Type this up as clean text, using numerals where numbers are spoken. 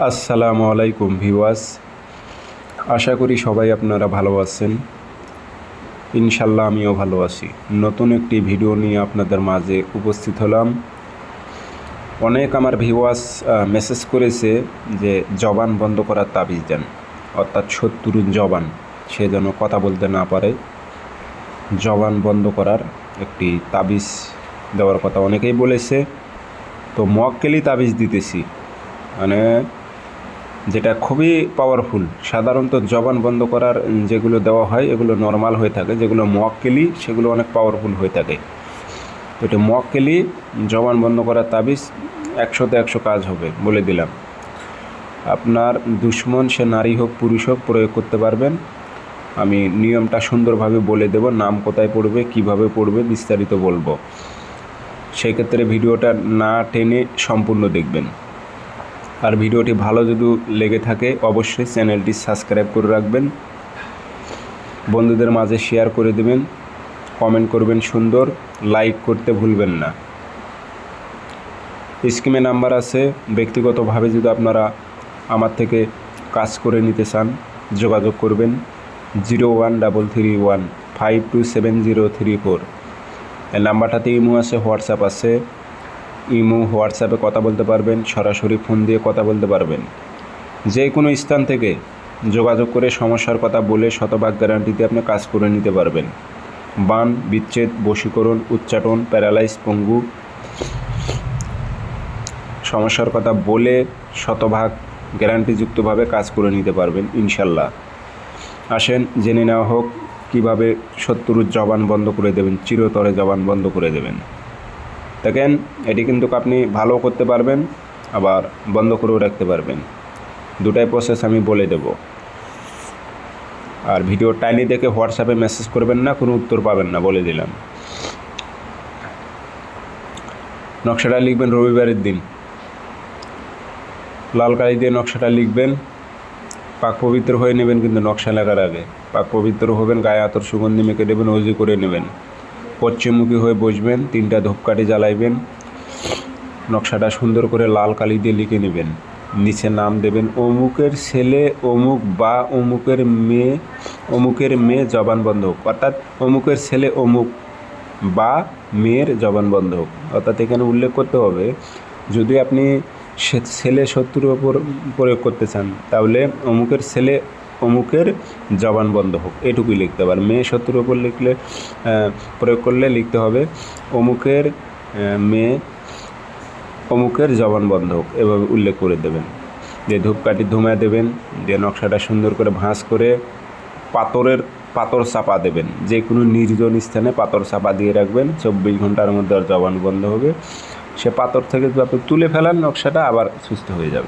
আসসালামু আলাইকুম ভিউয়ার্স, আশা করি সবাই আপনারা ভালো আছেন। ইনশাল্লাহ আমিও ভালো আছি। নতুন একটি ভিডিও নিয়ে আপনাদের মাঝে উপস্থিত হলাম। অনেক আমার ভিউয়ার্স মেসেজ করেছে যে জবান বন্ধ করার তাবিজ দেন, অর্থাৎ শত্রুর জবান সে যেন কথা বলতে না পারে। জবান বন্ধ করার একটি তাবিজ দেওয়ার কথা অনেকেই বলেছে। তো মুয়াক্কেলি তাবিজ দিতেছি, মানে যেটা খুবই পাওয়ারফুল। সাধারণত জবান বন্ধ করার যেগুলো দেওয়া হয় এগুলো নর্মাল হয়ে থাকে, যেগুলো মুয়াক্কেলি সেগুলো অনেক পাওয়ারফুল হয়ে থাকে। তো এটা মুয়াক্কেলি জবান বন্ধ করার তাবিজ 100তে 100 কাজ হবে বলে দিলাম। আপনার দুশ্মন সে নারী হোক পুরুষ হোক প্রয়োগ করতে পারবেন। আমি নিয়মটা সুন্দরভাবে বলে দেব, নাম কোথায় পড়বে কিভাবে পড়বে বিস্তারিত বলবো। সেক্ষেত্রে ভিডিওটা না টেনে সম্পূর্ণ দেখবেন। আর ভিডিওটি ভালো যদি লেগে থাকে অবশ্যই চ্যানেলটি সাবস্ক্রাইব করে রাখবেন, বন্ধুদের মাঝে শেয়ার করে দেবেন, কমেন্ট করবেন সুন্দর, লাইক করতে ভুলবেন না। স্ক্রিনে নাম্বার আছে, ব্যক্তিগতভাবে যদি আপনারা আমার থেকে কাজ করে নিতে চান যোগাযোগ করবেন 01331527034। এই নাম্বারটাতে ইমো আছে, হোয়াটসঅ্যাপ আছে। ইমো হোয়াটসঅ্যাপে কথা বলতে পারবেন, সরাসরি ফোন দিয়ে কথা বলতে পারবেন। যে কোনো স্থান থেকে যোগাযোগ করে সমস্যার কথা বলে শতভাগ গ্যারান্টিতে আপনি কাজ করে নিতে পারবেন। বান, বিচ্ছেদ, বশীকরণ, উচ্চাটন, প্যারালাইজ, পঙ্গু সমস্যার কথা বলে শতভাগ গ্যারান্টিযুক্তভাবে কাজ করে নিতে পারবেন ইনশাল্লাহ। আসেন জেনে নেওয়া হোক কীভাবে শত্রুর জবান বন্ধ করে দেবেন, চিরতরে জবান বন্ধ করে দেবেন। দেখেন, এটি কিন্তু আপনি ভালো করতে পারবেন, আবার বন্ধ করেও রাখতে পারবেন। দুটাই প্রসেস আমি বলে দেব। আর ভিডিও টাইনি দেখে হোয়াটসঅ্যাপে মেসেজ করবেন না, কোনো উত্তর পাবেন না, বলে দিলাম। নকশাটা লিখবেন রবিবারের দিন, লাল কালি দিয়ে নকশাটা লিখবেন। পাক পবিত্র হয়ে নেবেন, কিন্তু নকশা লেখার আগে পাক পবিত্র হবেন, গায়ে আতর সুগন্ধি মেখে দেবেন, ওযু করে নেবেন, পশ্চিমমুখী হয়ে বসবেন, 3টা ধূপকাঠি জ্বালাইবেন। নকশাটা সুন্দর করে লাল কালি দিয়ে লিখে নেবেন। নিচে নাম দেবেন অমুকের ছেলে অমুক বা অমুকের মেয়ে জবান বন্ধ হোক, অর্থাৎ অমুকের ছেলে অমুক বা মেয়ের জবান বন্ধ হোক। অর্থাৎ এখানে উল্লেখ করতে হবে, যদি আপনি ছেলে শত্রুর ওপর প্রয়োগ করতে চান তাহলে অমুকের ছেলে অমুকের জবান বন্ধ হোক, এটুকুই লিখতে পারেন। মেয়ে শত্রুর ওপর লিখলে প্রয়োগ করলে লিখতে হবে অমুকের মেয়ে অমুকের জবান বন্ধ হোক, এভাবে উল্লেখ করে দেবেন। দিয়ে ধূপকাঠি ধুমায় দেবেন, দিয়ে নকশাটা সুন্দর করে ভাঁজ করে পাথর চাপা দেবেন। যে কোনো নির্জন স্থানে পাথর চাপা দিয়ে রাখবেন, 24 ঘন্টার মধ্যে আর জবান বন্ধ হবে। সে পাথর থেকে যদি আপনি তুলে ফেলান নকশাটা আবার সুস্থ হয়ে যাবে।